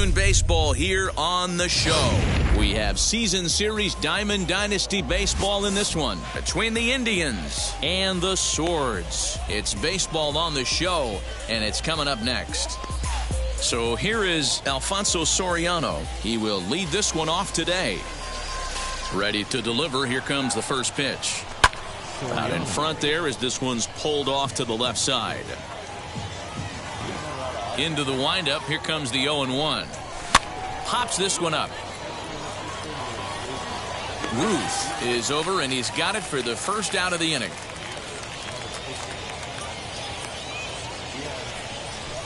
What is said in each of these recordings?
talking baseball here on the show. We have season series Diamond Dynasty baseball in this one between the Indians and the Swords. It's baseball on the show, and it's coming up next. So here is Alfonso Soriano. He will lead this one off today. Ready to deliver. Here comes the first pitch. Out in front there as this one's pulled off to the left side. Into the windup. Here comes the 0-1. Pops this one up. Ruth is over, and he's got it for the first out of the inning.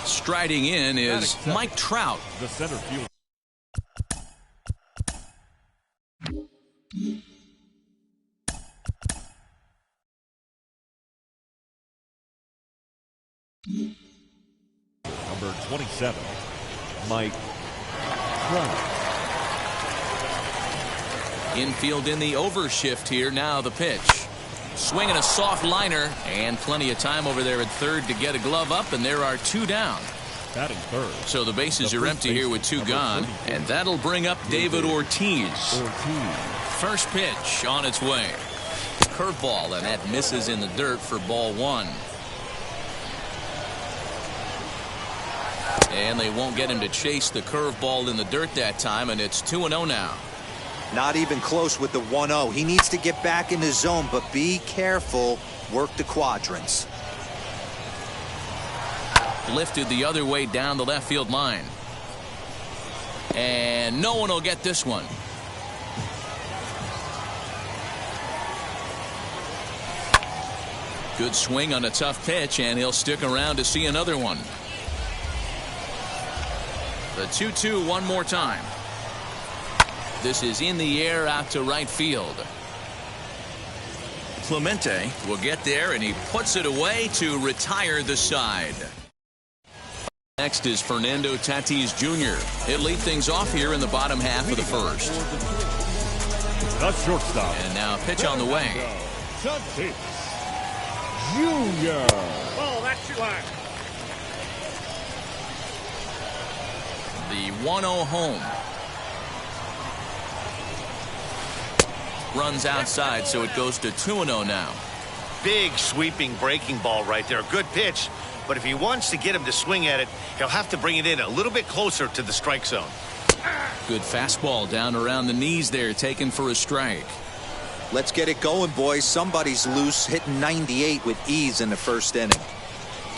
Striding in is Mike Trout. The center field. Number 27, Mike Trout. Infield in the overshift here. Now the pitch. Swinging a soft liner, and plenty of time over there at third to get a glove up, and there are two down. Batting third. So the bases are empty here with two gone, and that'll bring up David Ortiz. First pitch on its way. Curveball, and that misses in the dirt for ball one. And they won't get him to chase the curveball in the dirt that time, and it's 2-0 now. Not even close with the 1-0. He needs to get back in the zone, but be careful. Work the quadrants. Lifted the other way down the left field line. And no one will get this one. Good swing on a tough pitch, and he'll stick around to see another one. The 2-2 one more time. This is in the air out to right field. Clemente will get there, and he puts it away to retire the side. Next is Fernando Tatis Jr. He'll lead things off here in the bottom half of the first. That's shortstop. And now pitch on the way. Tatis Jr. Oh, that's too high. The 1-0 home. Runs outside, so it goes to 2-0 now. Big sweeping breaking ball right there. Good pitch, but if he wants to get him to swing at it, he'll have to bring it in a little bit closer to the strike zone. Good fastball down around the knees there, taken for a strike. Let's get it going, boys. Somebody's loose, hitting 98 with ease in the first inning.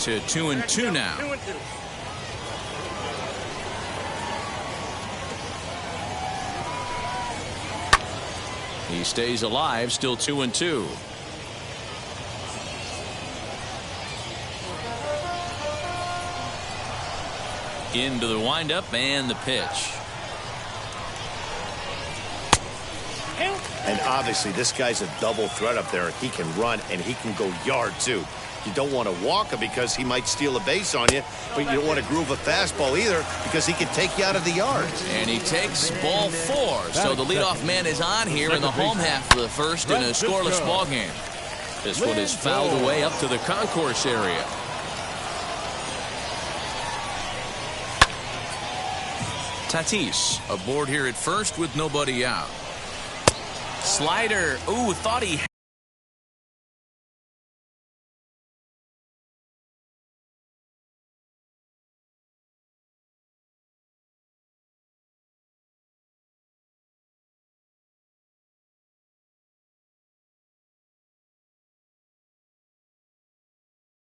To 2-2 now. 2-2. He stays alive, still 2-2. Into the windup and the pitch. And obviously this guy's a double threat up there. He can run and he can go yard too. You don't want to walk him because he might steal a base on you, but you don't want to groove a fastball either because he can take you out of the yard. And he takes ball four. So the leadoff man is on here in the home half of the first in a scoreless ball game. This one is fouled away up to the concourse area. Tatis aboard here at first with nobody out. Slider. Ooh, thought he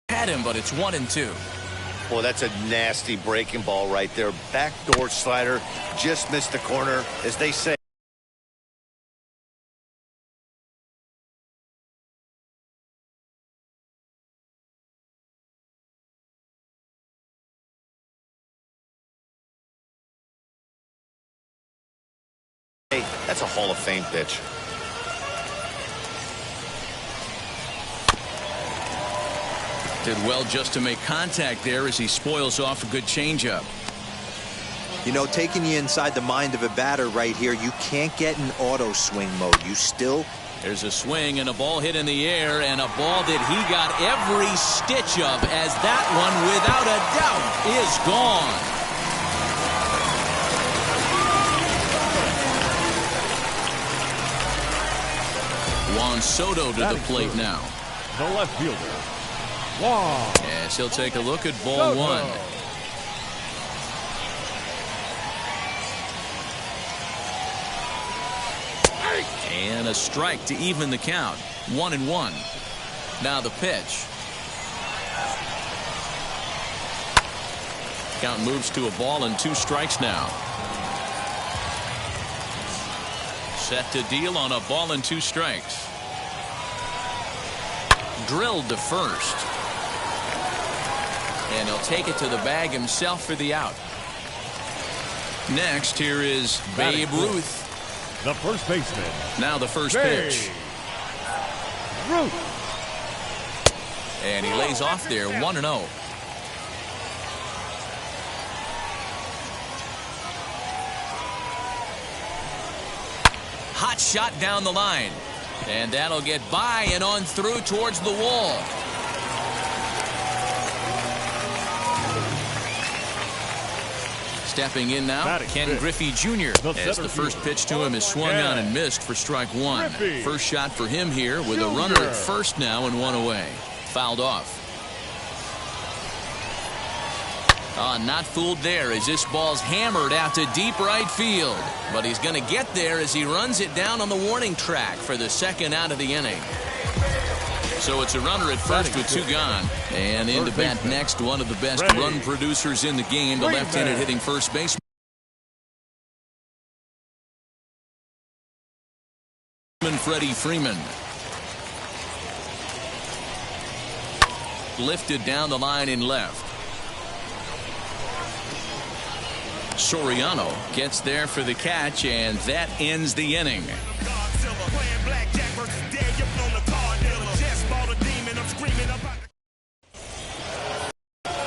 had him, but it's 1-2. Well, that's a nasty breaking ball right there. Backdoor slider, just missed the corner, as they say. Hey, that's a Hall of Fame pitch. Did well just to make contact there as he spoils off a good changeup. You know, taking you inside the mind of a batter right here, you can't get in auto swing mode. You still. There's a swing and a ball hit in the air, and a ball that he got every stitch of, as that one, without a doubt, is gone. Juan Soto to the plate now. The left fielder, Juan. As he'll take a look at ball one. And a strike to even the count. 1-1. Now the pitch. Count moves to a ball and 2 strikes now. Set to deal on a ball and 2 strikes. Drilled to first. And he'll take it to the bag himself for the out. Next, here is Babe Ruth. The first baseman. Now the first pitch. Ruth. And he lays off there, 1-0. Hot shot down the line. And that'll get by and on through towards the wall. Stepping in now, Ken Griffey Jr. as the first pitch to him is swung on and missed for strike 1. First shot for him here with a runner at first now and 1 away. Fouled off. Not fooled there as this ball's hammered out to deep right field. But he's going to get there as he runs it down on the warning track for the second out of the inning. So it's a runner at first with 2 gone. And in to bat next, one of the best run producers in the game, the left-handed hitting first baseman, Freddie Freeman. Lifted down the line in left. Soriano gets there for the catch, and that ends the inning.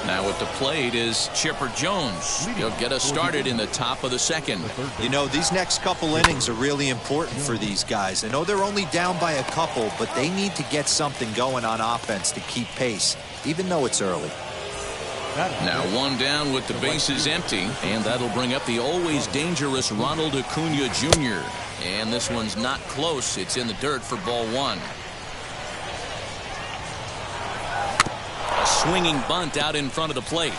Now at the plate is Chipper Jones. He'll get us started in the top of the second. You know, these next couple innings are really important for these guys. I know they're only down by a couple, but they need to get something going on offense to keep pace, even though it's early. Now 1 down with the bases empty, and that'll bring up the always dangerous Ronald Acuna Jr. And this one's not close. It's in the dirt for ball 1. A swinging bunt out in front of the plate.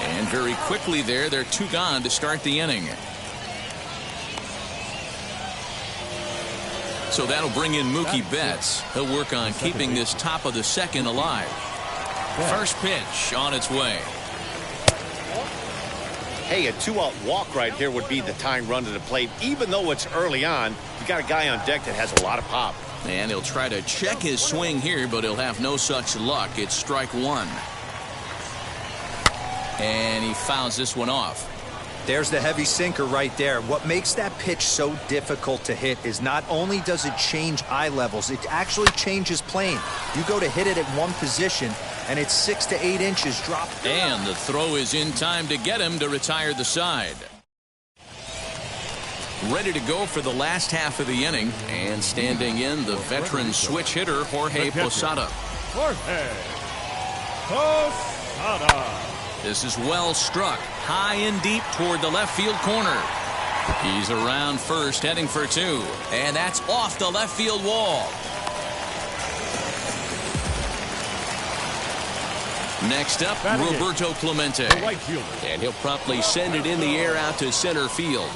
And very quickly there, they're 2 gone to start the inning. So that'll bring in Mookie Betts. He'll work on keeping this top of the second alive. First pitch on its way. Hey, a 2-out walk right here would be the tying run to the plate. Even though it's early on, you got a guy on deck that has a lot of pop. And he'll try to check his swing here, but he'll have no such luck. It's strike 1. And he fouls this one off. There's the heavy sinker right there. What makes that pitch so difficult to hit is not only does it change eye levels, it actually changes plane. You go to hit it at one position, and it's 6 to 8 inches drop. And the throw is in time to get him to retire the side. Ready to go for the last half of the inning, and standing in, the veteran switch hitter, Jorge Posada. Jorge Posada. This is well struck, high and deep toward the left field corner. He's around first, heading for 2. And that's off the left field wall. Next up, Roberto Clemente. And he'll promptly send it in the air out to center field.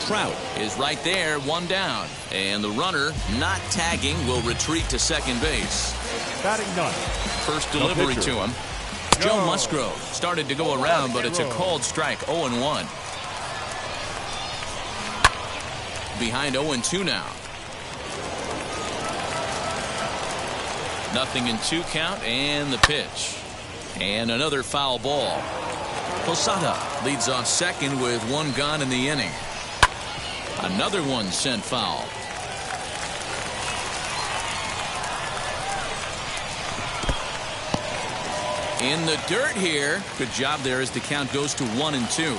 Trout is right there, 1 down. And the runner, not tagging, will retreat to second base. Batting 9. First delivery to him. Joe Musgrove started to go around, but it's a called strike, 0-1. Behind 0-2 now. 0-2 count, and the pitch. And another foul ball. Posada leads off second with 1 gone in the inning. Another one sent foul. In the dirt here. Good job there as the count goes to 1-2.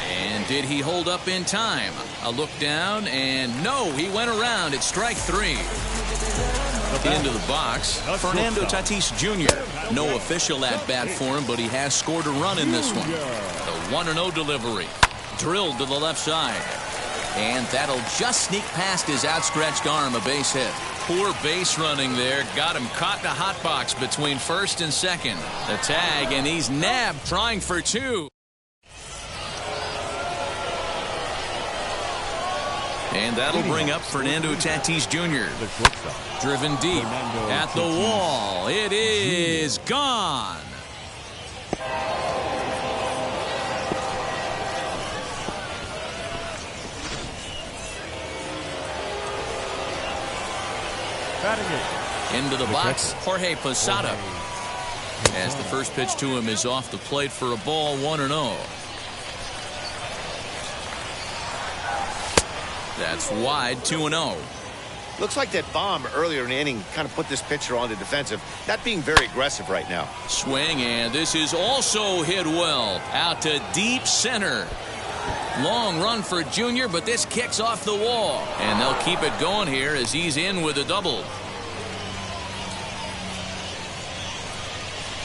And did he hold up in time? A look down, and no, he went around. It's strike 3. Into the box, Fernando Tatis Jr. No official at bat for him, but he has scored a run in this one. The 1-0 delivery. Drilled to the left side. And that'll just sneak past his outstretched arm, a base hit. Poor base running there. Got him caught in a hot box between first and second. The tag, and he's nabbed trying for two. And that'll bring up Fernando Tatis Jr. Driven deep at the wall. It is gone. Into the box, Jorge Posada. As the first pitch to him is off the plate for a ball, 1-0. That's wide, 2-0. Looks like that bomb earlier in the inning kind of put this pitcher on the defensive. Not being very aggressive right now. Swing, and this is also hit well. Out to deep center. Long run for Junior, but this kicks off the wall. And they'll keep it going here as he's in with a double.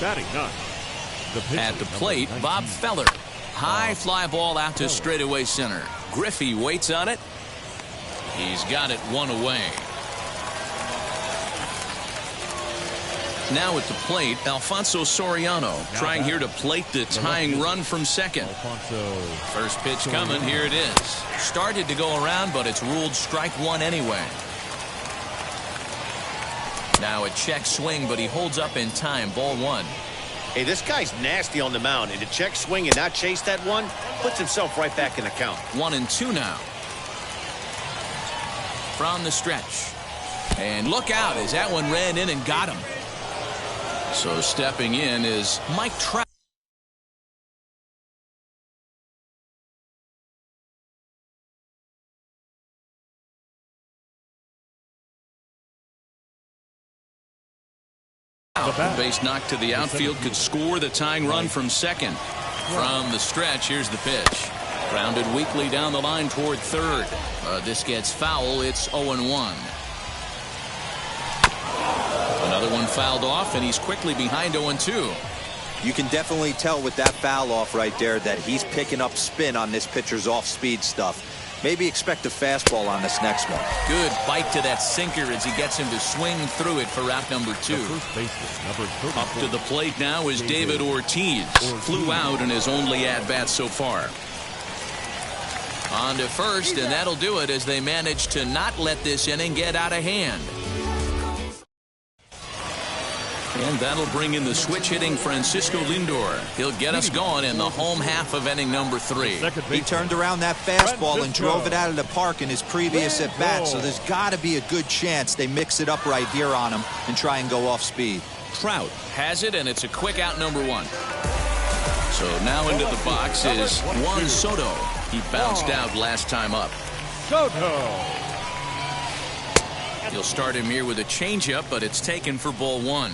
Batting ninth. At the plate, Bob Feller. High fly ball out to straightaway center. Griffey waits on it. He's got it one away. Now at the plate, Alfonso Soriano trying here to plate the tying run from second. First pitch coming. Here it is. Started to go around, but it's ruled strike one anyway. Now a check swing, but he holds up in time. Ball one. Hey, this guy's nasty on the mound, and to check swing and not chase that one puts himself right back in the count. 1-2 now. From the stretch. And look out as that one ran in and got him. So stepping in is Mike Trout. Base knock to the outfield could score the tying run from second. From the stretch, here's the pitch. Grounded weakly down the line toward third. This gets foul. It's 0-1. Another one fouled off, and he's quickly behind 0-2. You can definitely tell with that foul off right there that he's picking up spin on this pitcher's off-speed stuff. Maybe expect a fastball on this next one. Good bite to that sinker as he gets him to swing through it for out number two. Up to the plate now is David Ortiz. Flew out in his only at-bat so far. On to first, and that'll do it as they manage to not let this inning get out of hand. And that'll bring in the switch-hitting Francisco Lindor. He'll get us going in the home half of inning number 3. He turned around that fastball and drove it out of the park in his previous at-bat, so there's got to be a good chance they mix it up right here on him and try and go off speed. Trout has it, and it's a quick out number 1. So now into the box is Juan Soto. He bounced out last time up. Soto. He'll start him here with a changeup, but it's taken for ball 1.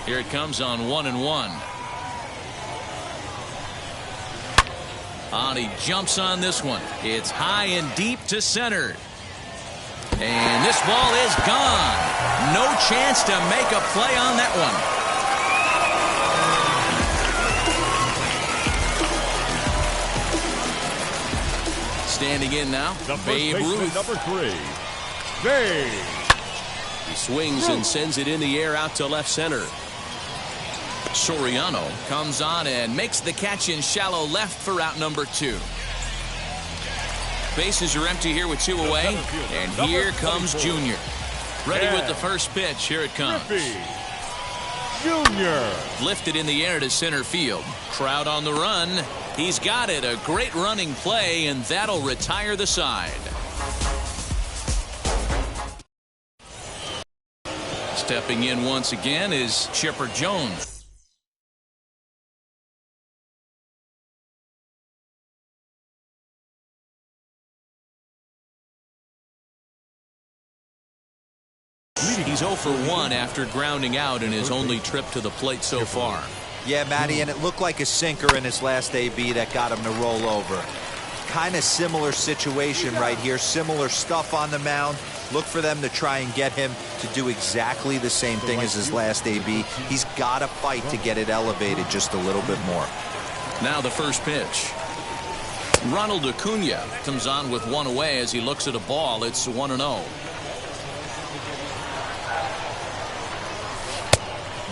Here it comes on 1-1. He jumps on this one. It's high and deep to center. And this ball is gone. No chance to make a play on that one. Standing in now, Babe Ruth. Number 3, Babe. He swings and sends it in the air out to left center. Soriano comes on and makes the catch in shallow left for out number 2. Bases are empty here with 2 away, and here comes Junior. Ready with the first pitch. Here it comes. Junior. Lifted in the air to center field. Trout on the run. He's got it. A great running play, and that'll retire the side. Stepping in once again is Chipper Jones. He's 0 for 1 after grounding out in his only trip to the plate so far. Yeah, Matty, and it looked like a sinker in his last AB that got him to roll over. kind of similar situation right here. Similar stuff on the mound. Look for them to try and get him to do exactly the same thing as his last AB. He's got to fight to get it elevated just a little bit more. Now the first pitch. Ronald Acuna comes on with one away as he looks at a ball. It's 1-0.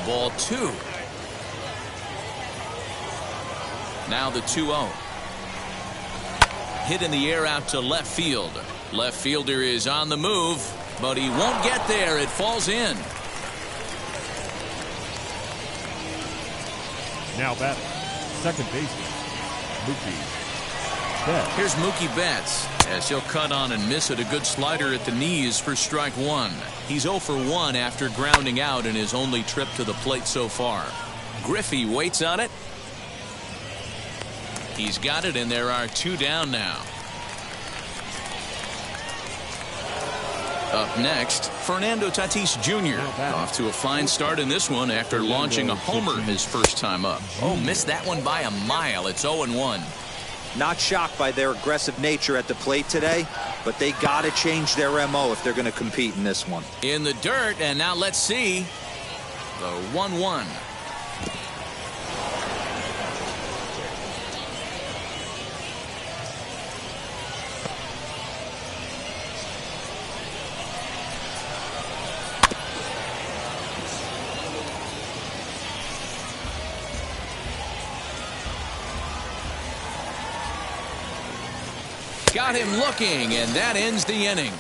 Ball 2. Now the 2-0. Hit in the air out to left field. Left fielder is on the move, but he won't get there. It falls in. Now batting, second baseman, Mookie Betts. Here's Mookie Betts as he'll cut on and miss at a good slider at the knees for strike 1. He's 0 for 1 after grounding out in his only trip to the plate so far. Griffey waits on it. He's got it, and there are 2 down now. Up next, Fernando Tatis Jr. off to a fine start in this one after launching a homer his first time up. Oh, missed that one by a mile. It's 0-1. Not shocked by their aggressive nature at the plate today, but they got to change their MO if they're going to compete in this one. In the dirt, and now let's see the 1-1. Got him looking, and that ends the inning.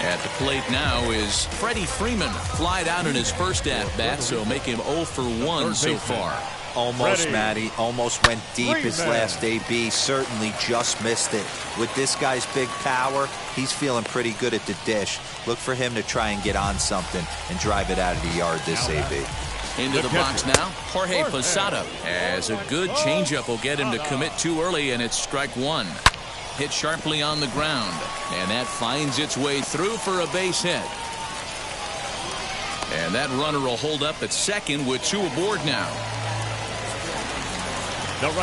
At the plate now is Freddie Freeman. Flied out in his first at-bat, so make him 0 for 1 so far. Almost, Matty. Almost went deep his last AB. Certainly just missed it. With this guy's big power, he's feeling pretty good at the dish. Look for him to try and get on something and drive it out of the yard this AB. Into the box now, Jorge Posada. As a good changeup will get him to commit too early, and it's strike 1. Hit sharply on the ground, and that finds its way through for a base hit. And that runner will hold up at second with 2 aboard now.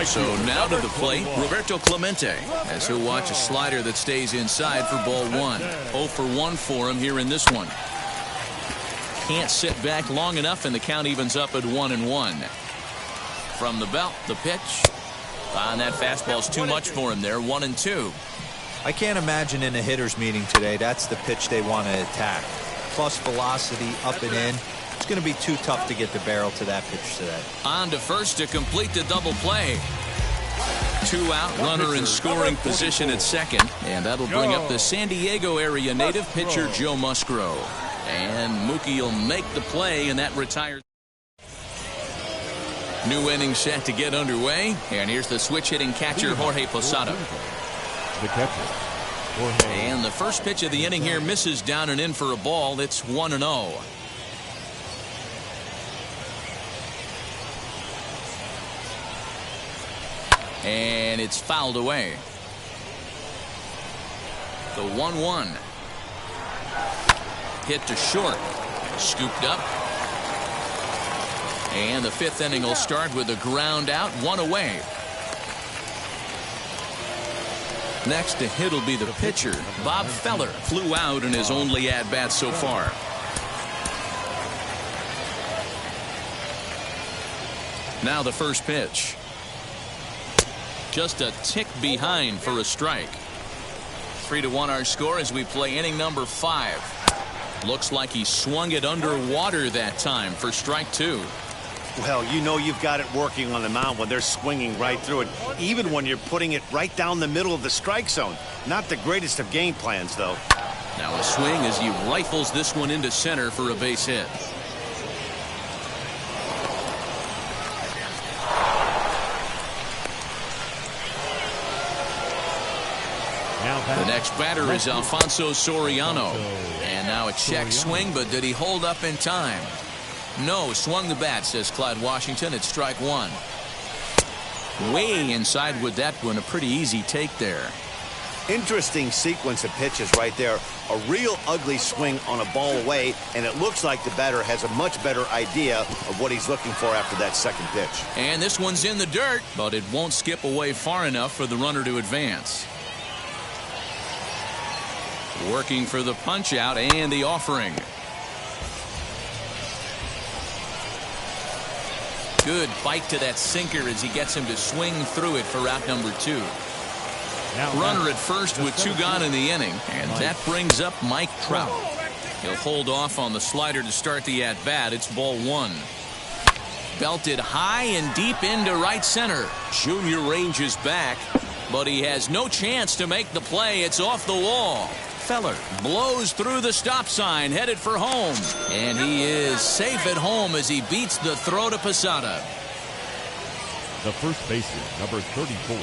So now to the plate, Roberto Clemente, as he'll watch a slider that stays inside for ball 1. 0 for 1 for him here in this one. Can't sit back long enough, and the count evens up at 1-1. From the belt, the pitch. And that fastball's too much for him there. 1-2. I can't imagine in a hitter's meeting today that's the pitch they want to attack. Plus velocity up and in. It's going to be too tough to get the barrel to that pitch today. On to first to complete the double play. 2 out, runner in scoring position at second, and that'll bring up the San Diego area native pitcher Joe Musgrove. And Mookie will make the play, and that retires. New inning set to get underway, and here's the switch-hitting catcher Jorge Posada. The catcher, Jorge. And the first pitch of the inning here misses down and in for a ball. It's 1-0. And it's fouled away. The 1-1. Hit to short. Scooped up. And the 5th inning will start with a ground out, 1 away. Next to hit will be the pitcher. Bob Feller flew out in his only at-bat so far. Now the first pitch. Just a tick behind for a strike. 3-1 our score as we play inning number 5. Looks like he swung it underwater that time for strike 2. Well, you know you've got it working on the mound when they're swinging right through it, even when you're putting it right down the middle of the strike zone. Not the greatest of game plans, though. Now a swing as he rifles this one into center for a base hit. The next batter is Alfonso Soriano. And now a check swing, but did he hold up in time? No, swung the bat, says Clyde Washington. It's strike 1. Way inside with that one. A pretty easy take there. Interesting sequence of pitches right there. A real ugly swing on a ball away, and it looks like the batter has a much better idea of what he's looking for after that second pitch. And this one's in the dirt, but it won't skip away far enough for the runner to advance. Working for the punch out and the offering. Good bite to that sinker as he gets him to swing through it for out number 2. Runner at first with 2 gone in the inning, and that brings up Mike Trout. He'll hold off on the slider to start the at-bat. It's ball 1. Belted high and deep into right center. Junior ranges back, but he has no chance to make the play. It's off the wall. Feller blows through the stop sign, headed for home, and he is safe at home as he beats the throw to Posada. The first baseman, number 34,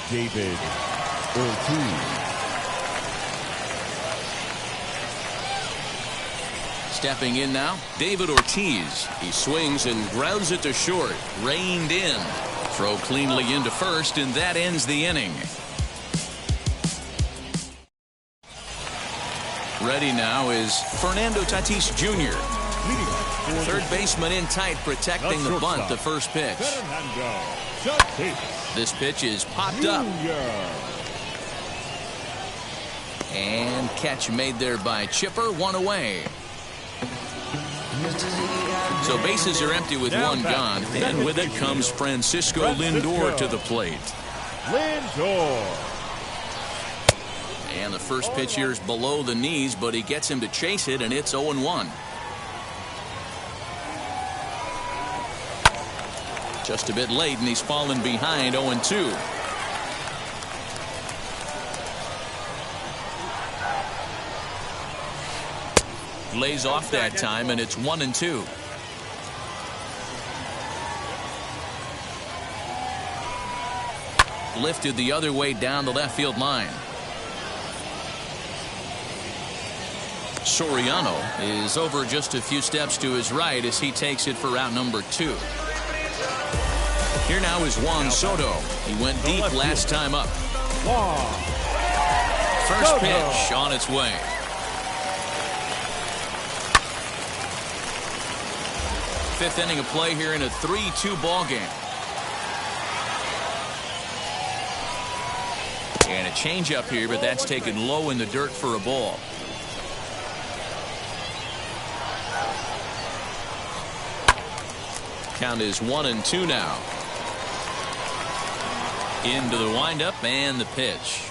David Ortiz. Stepping in now, David Ortiz. He swings and grounds it to short. Reined in. Throw cleanly into first, and that ends the inning. Ready now is Fernando Tatis Jr. Third baseman in tight, protecting the bunt, the first pitch. This pitch is popped up. And catch made there by Chipper, 1 away. So bases are empty with 1 gone, and with it comes Francisco Lindor to the plate. And the first pitch here is below the knees, but he gets him to chase it, and it's 0-1. Just a bit late, and he's fallen behind 0-2. Lays off that time, and it's 1-2. Lifted the other way down the left field line. Soriano is over just a few steps to his right as he takes it for out number 2. Here now is Juan Soto. He went deep last time up. First pitch on its way. Fifth inning of play here in a 3-2 ball game. And a changeup here, but that's taken low in the dirt for a ball. Count is 1-2 now. Into the windup and the pitch.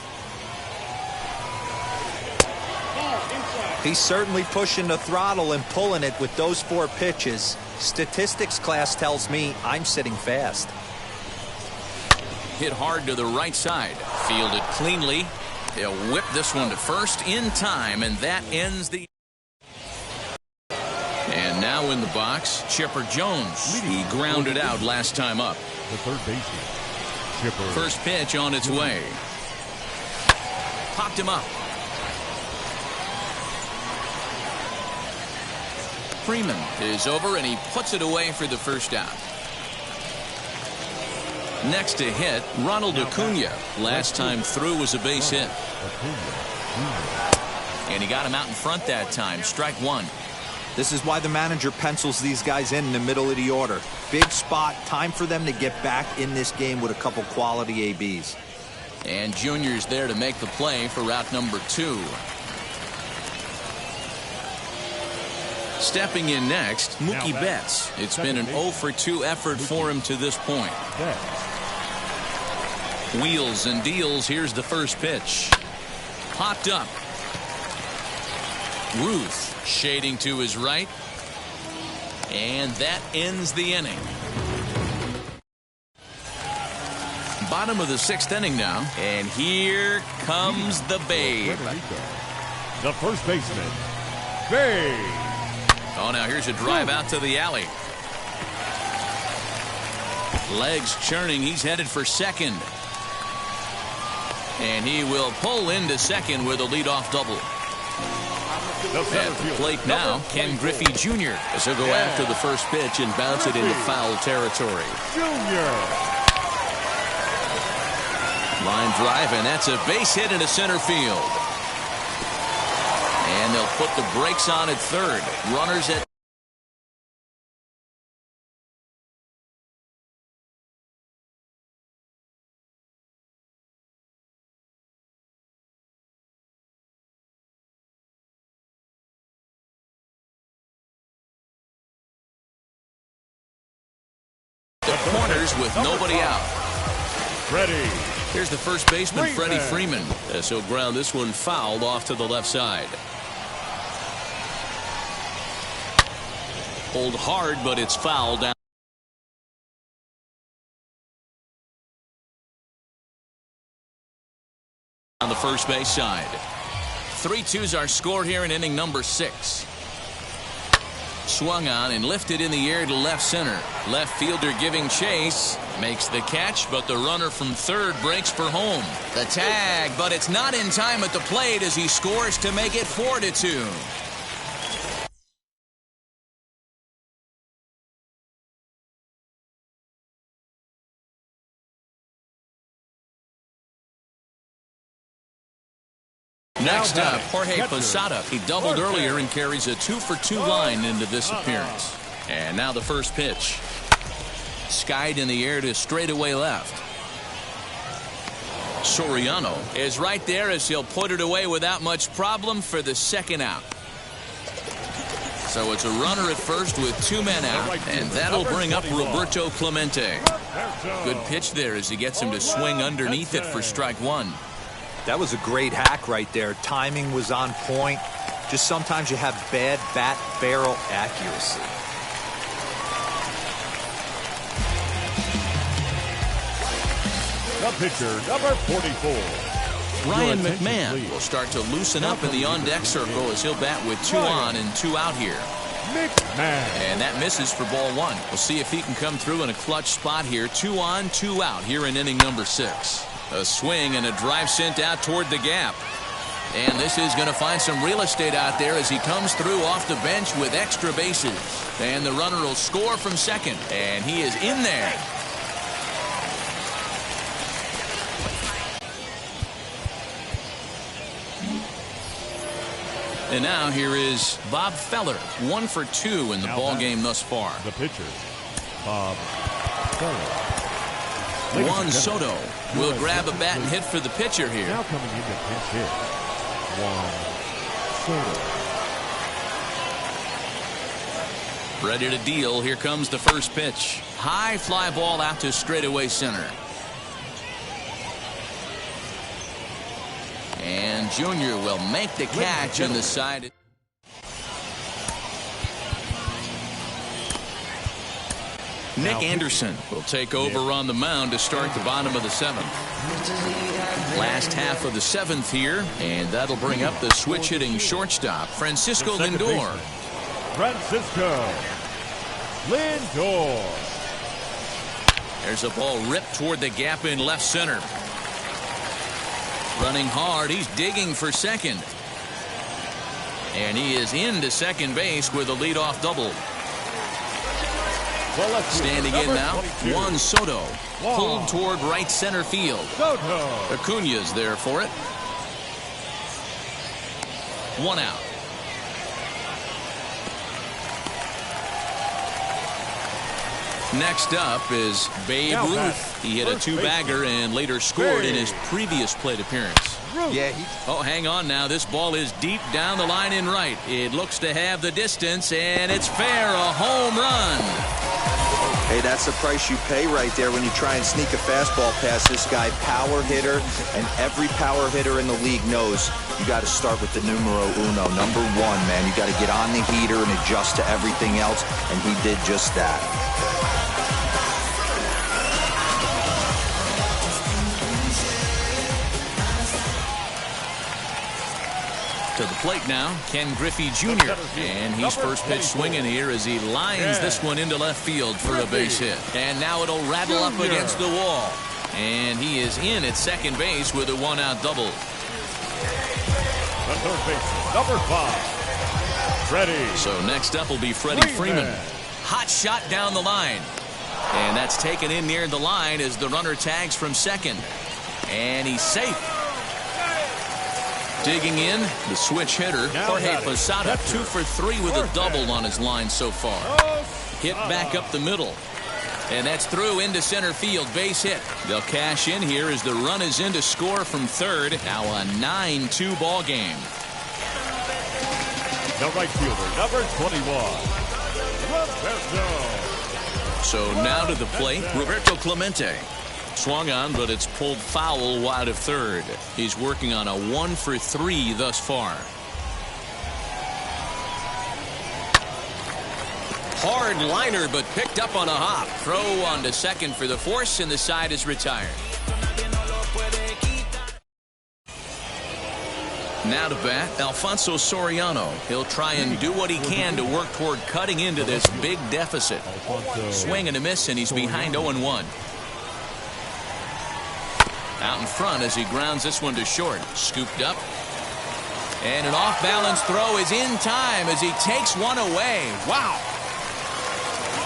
He's certainly pushing the throttle and pulling it with those 4 pitches. Statistics class tells me I'm sitting fast. Hit hard to the right side. Fielded cleanly. They'll whip this one to first in time, and that ends the... And now in the box, Chipper Jones. He grounded out last time up. The third baseman, Chipper. First pitch on its way. Popped him up. Freeman is over, and he puts it away for the first out. Next to hit, Ronald Acuna. Last time through was a base hit. And he got him out in front that time. Strike 1. This is why the manager pencils these guys in the middle of the order. Big spot. Time for them to get back in this game with a couple quality ABs. And Junior's there to make the play for route number 2. Stepping in next, Mookie Betts. It's been an 0-for-2 effort for him to this point. Wheels and deals. Here's the first pitch. Popped up. Ruth shading to his right. And that ends the inning. Bottom of the 6th inning now. And here comes the Babe. The first baseman, Babe. Oh, now here's a drive out to the alley. Legs churning. He's headed for second. And he will pull into second with a leadoff double. At the plate now, Ken Griffey Jr. as he'll go after the first pitch and bounce it into foul territory. Line drive, and that's a base hit into center field. And they'll put the brakes on at third. Runners at the corners with nobody out. Ready. Here's the first baseman, Freddie Freeman, as he'll ground this one fouled off to the left side. Pulled hard, but it's fouled down on the first base side. 3-2's our score here in inning number 6. Swung on and lifted in the air to left center. Left fielder giving chase. Makes the catch, but the runner from third breaks for home. The tag, but it's not in time at the plate as he scores to make it 4-2. Next up, Jorge Posada. He doubled earlier and carries a 2-for-2 line into this appearance. And now the first pitch. Skied in the air to straightaway left. Soriano is right there as he'll put it away without much problem for the second out. So it's a runner at first with 2 men out, and that'll bring up Roberto Clemente. Good pitch there as he gets him to swing underneath it for strike 1. That was a great hack right there. Timing was on point. Just sometimes you have bad bat barrel accuracy. The pitcher, number 44. Ryan McMahon will start to loosen up in the on-deck circle as he'll bat with 2 on and 2 out here. McMahon. And that misses for ball 1. We'll see if he can come through in a clutch spot here. 2 on, 2 out here in inning number 6. A swing and a drive sent out toward the gap. And this is going to find some real estate out there as he comes through off the bench with extra bases. And the runner will score from second. And he is in there. And now here is Bob Feller, 1 for 2 in the ball game thus far. The pitcher, Bob Feller. Juan Soto will grab a bat and hit for the pitcher here. Now coming in to pinch hit, Juan Soto. Ready to deal. Here comes the first pitch. High fly ball out to straightaway center. And Junior will make the catch on the side. Nick Anderson will take over on the mound to start the bottom of the 7th. Last half of the 7th here, and that'll bring up the switch-hitting shortstop, Francisco Lindor. Francisco Lindor. There's a ball ripped toward the gap in left center. Running hard, he's digging for second. And he is into second base with a leadoff double. Standing in now, Juan Soto. Pulled toward right center field. Acuña's there for it. 1 out. Next up is Babe Ruth. He hit a 2-bagger and later scored in his previous plate appearance. Yeah. Oh, hang on now. This ball is deep down the line in right. It looks to have the distance, and it's fair. A home run. Hey, that's the price you pay right there when you try and sneak a fastball past this guy. Power hitter, and every power hitter in the league knows you got to start with the numero uno, number 1, man. You got to get on the heater and adjust to everything else, and he did just that. To the plate now, Ken Griffey Jr. And he's first pitch swinging here as he lines this one into left field for a base hit. And now it'll rattle up against the wall. And he is in at second base with a 1-out double. The third baseman, number 5, Freddie. So next up will be Freddie Freeman. Hot shot down the line. And that's taken in near the line as the runner tags from second. And he's safe. Digging in, the switch hitter, Jorge Posada, 2 for 3 with a double on his line so far. Hit back up the middle. And that's through into center field, base hit. They'll cash in here as the run is in to score from third. Now a 9-2 ball game. The right fielder, number 21, Roberto. So now to the plate, Roberto Clemente. Swung on, but it's pulled foul wide of third. He's working on a 1 for 3 thus far. Hard liner, but picked up on a hop. Throw on to second for the force, and the side is retired. Now to bat, Alfonso Soriano. He'll try and do what he can to work toward cutting into this big deficit. Swing and a miss, and he's behind 0-1. Out in front as he grounds this one to short. Scooped up. And an off-balance throw is in time as he takes one away. Wow.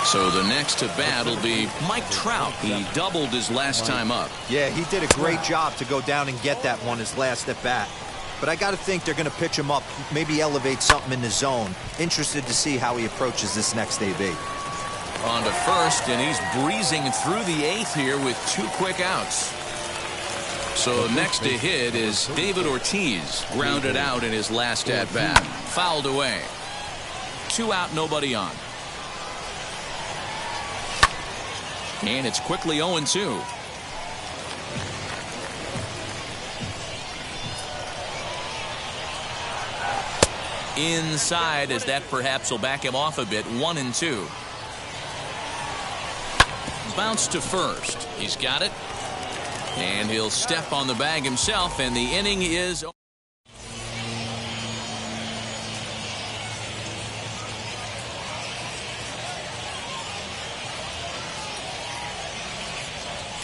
So the next to bat will be Mike Trout. He doubled his last time up. Yeah, he did a great job to go down and get that one his last at bat. But I got to think they're going to pitch him up, maybe elevate something in the zone. Interested to see how he approaches this next AB. On to first, and he's breezing through the 8th here with 2 quick outs. So next to hit is David Ortiz, grounded out in his last at bat. Fouled away. 2 out, nobody on. And it's quickly 0-2. Inside, as that perhaps will back him off a bit. 1-2. Bounce to first. He's got it. And he'll step on the bag himself, and the inning is over.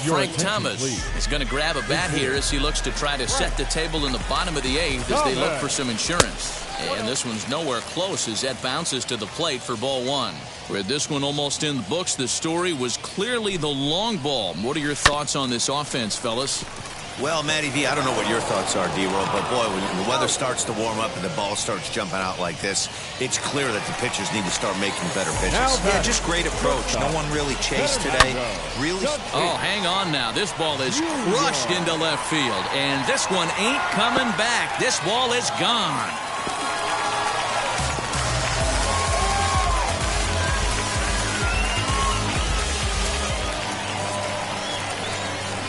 Frank Thomas is going to grab a bat here as he looks to try to set the table in the bottom of the 8th as they look for some insurance. And this one's nowhere close as that bounces to the plate for ball 1. With this one almost in the books, the story was clearly the long ball. What are your thoughts on this offense, fellas? Well, Matty V, I don't know what your thoughts are, D-Roll, but boy, when the weather starts to warm up and the ball starts jumping out like this, it's clear that the pitchers need to start making better pitches. Yeah, just great approach. No one really chased today. Really? Oh, hang on now. This ball is crushed into left field, and this one ain't coming back. This ball is gone.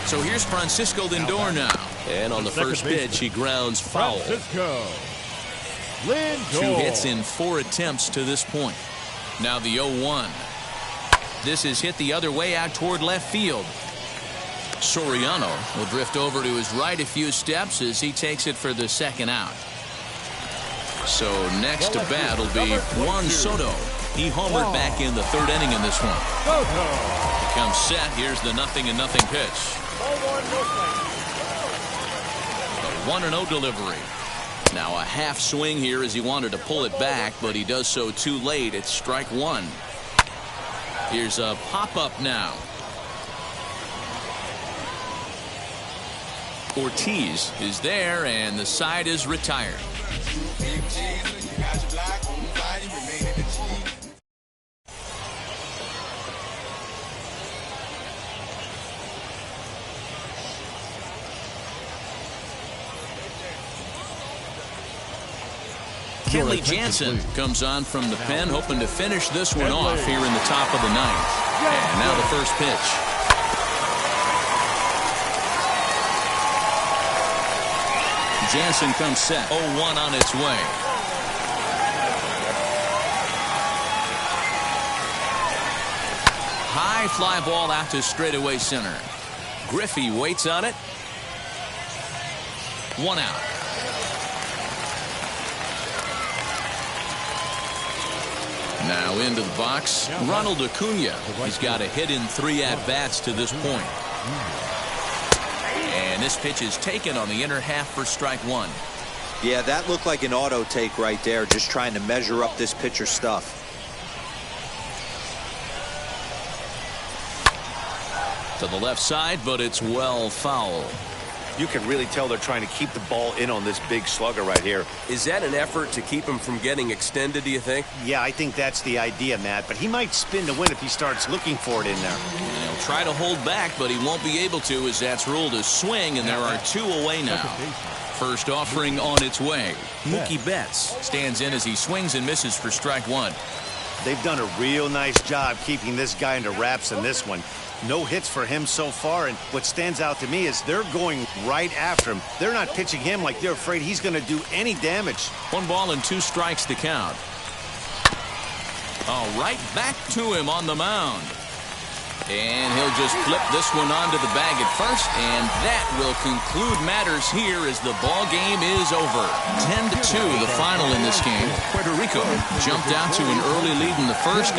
So here's Francisco Lindor now. And on the first pitch, he grounds foul. 2 hits in 4 attempts to this point. Now the 0-1. This is hit the other way out toward left field. Soriano will drift over to his right a few steps as he takes it for the second out. So next to bat will be Juan Soto. He homered back in the 3rd inning in this one. He comes set. Here's the 0-0 pitch. The 1-0 delivery. Now a half swing here as he wanted to pull it back, but he does so too late. It's strike 1. Here's a pop-up now. Ortiz is there, and the side is retired. Kenley Jansen comes on from the pen, hoping to finish this one off here in the top of the 9th. And now the first pitch. Jansen comes set. 0-1 on its way. High fly ball out to straightaway center. Griffey waits on it. 1 out. Now into the box, Ronald Acuna. He's got a hit in 3 at-bats to this point. And this pitch is taken on the inner half for strike 1. Yeah, that looked like an auto take right there, just trying to measure up this pitcher's stuff. To the left side, but it's well foul. You can really tell they're trying to keep the ball in on this big slugger right here. Is that an effort to keep him from getting extended, do you think? Yeah, I think that's the idea, Matt. But he might spin to win if he starts looking for it in there. He'll try to hold back, but he won't be able to as that's ruled a swing, and there are 2 away now. First offering on its way. Mookie Betts stands in as he swings and misses for strike 1. They've done a real nice job keeping this guy under wraps in this one. No hits for him so far, and what stands out to me is they're going right after him. They're not pitching him like they're afraid he's going to do any damage. 1 ball and 2 strikes to count. Right back to him on the mound. And he'll just flip this one onto the bag at first, and that will conclude matters here as the ball game is over. 10-2 the final in this game. Puerto Rico jumped out to an early lead in the first.